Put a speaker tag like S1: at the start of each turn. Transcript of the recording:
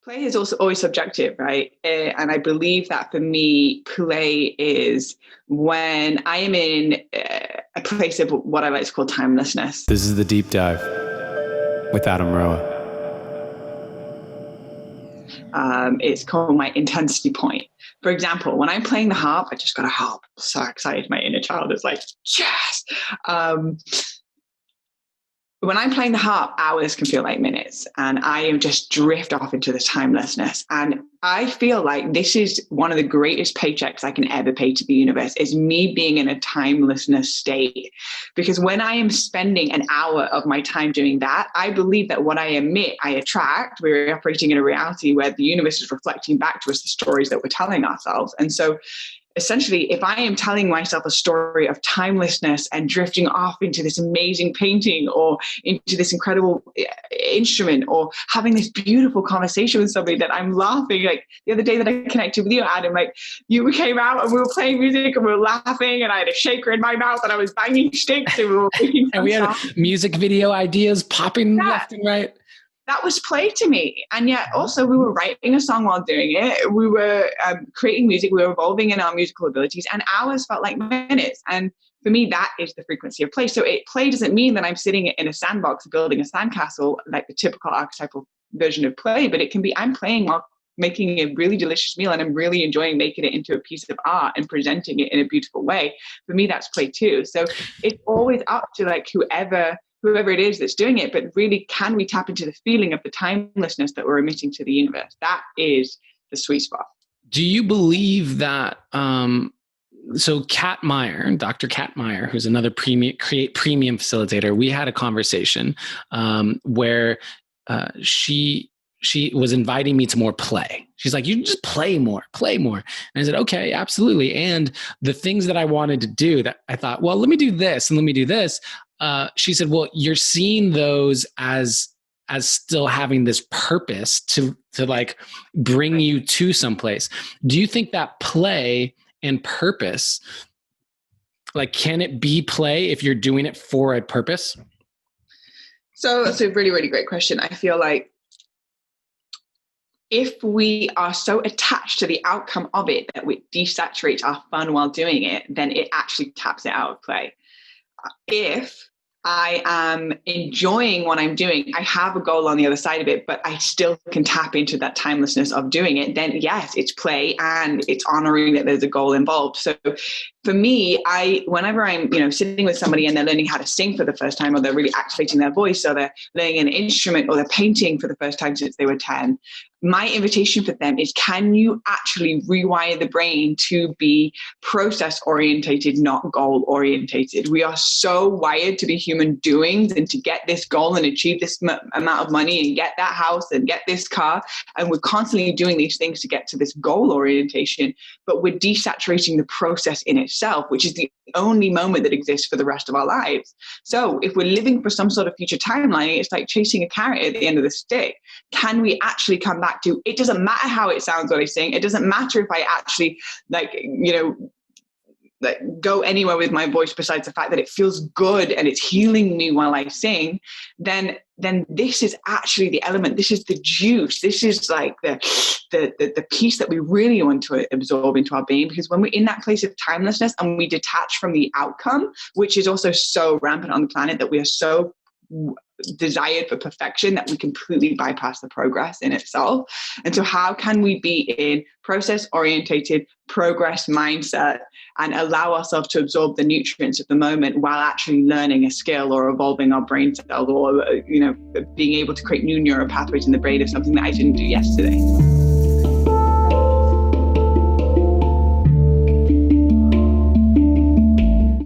S1: Play is also always subjective, right? And I believe that for me, play is when I am in a place of what I like to call timelessness.
S2: This is The Deep Dive with Adam Roa.
S1: It's called my intensity point. For example, when I'm playing the harp, I just got a harp. So excited. My inner child is like, yes. When I'm playing the harp, hours can feel like minutes, and I am just drift off into this timelessness. And I feel like this is one of the greatest paychecks I can ever pay to the universe, is me being in a timelessness state. Because when I am spending an hour of my time doing that, I believe that what I emit, I attract. We're operating in a reality where the universe is reflecting back to us the stories that we're telling ourselves. And so essentially, if I am telling myself a story of timelessness and drifting off into this amazing painting or into this incredible instrument or having this beautiful conversation with somebody that I'm laughing, like the other day that I connected with you, Adam, like you came out and we were playing music and we were laughing and I had a shaker in my mouth and I was banging sticks and we were making
S3: and we had music video ideas popping left and right.
S1: That was play to me. And yet also we were writing a song while doing it. We were creating music. We were evolving in our musical abilities, and hours felt like minutes. And for me, that is the frequency of play. So play doesn't mean that I'm sitting in a sandbox building a sandcastle like the typical archetypal version of play, but it can be I'm playing while making a really delicious meal and I'm really enjoying making it into a piece of art and presenting it in a beautiful way. For me, that's play too. So it's always up to like whoever it is that's doing it, but really, can we tap into the feeling of the timelessness that we're emitting to the universe? That is the sweet spot.
S3: Do you believe that, so Kat Meyer, Dr. Kat Meyer, who's another premium facilitator, we had a conversation where she was inviting me to more play. She's like, you just play more. And I said, okay, absolutely. And the things that I wanted to do that I thought, well, let me do this and let me do this. She said, well, you're seeing those as still having this purpose to like bring you to someplace. Do you think that play and purpose, like, can it be play if you're doing it for a purpose?
S1: So that's a really, really great question. I feel like if we are so attached to the outcome of it that we desaturate our fun while doing it, then it actually taps it out of play. If I am enjoying what I'm doing, I have a goal on the other side of it, but I still can tap into that timelessness of doing it, then yes, it's play and it's honoring that there's a goal involved. So for me, whenever I'm, sitting with somebody and they're learning how to sing for the first time, or they're really activating their voice, or they're learning an instrument, or they're painting for the first time since they were 10, my invitation for them is, can you actually rewire the brain to be process orientated, not goal orientated? We are so wired to be human doings and to get this goal and achieve this amount of money and get that house and get this car. And we're constantly doing these things to get to this goal orientation, but we're desaturating the process in itself, which is the only moment that exists for the rest of our lives. So if we're living for some sort of future timeline, it's like chasing a carrot at the end of the stick. Can we actually come back to, it doesn't matter how it sounds when I sing. It doesn't matter if I actually go anywhere with my voice besides the fact that it feels good and it's healing me while I sing, then this is actually the element. This is the juice. This is like the piece that we really want to absorb into our being, because when we're in that place of timelessness and we detach from the outcome, which is also so rampant on the planet, that we are so desired for perfection that we completely bypass the progress in itself. And so how can we be in process orientated progress mindset and allow ourselves to absorb the nutrients of the moment while actually learning a skill or evolving our brain cells, or being able to create new neural pathways in the brain of something that I didn't do yesterday?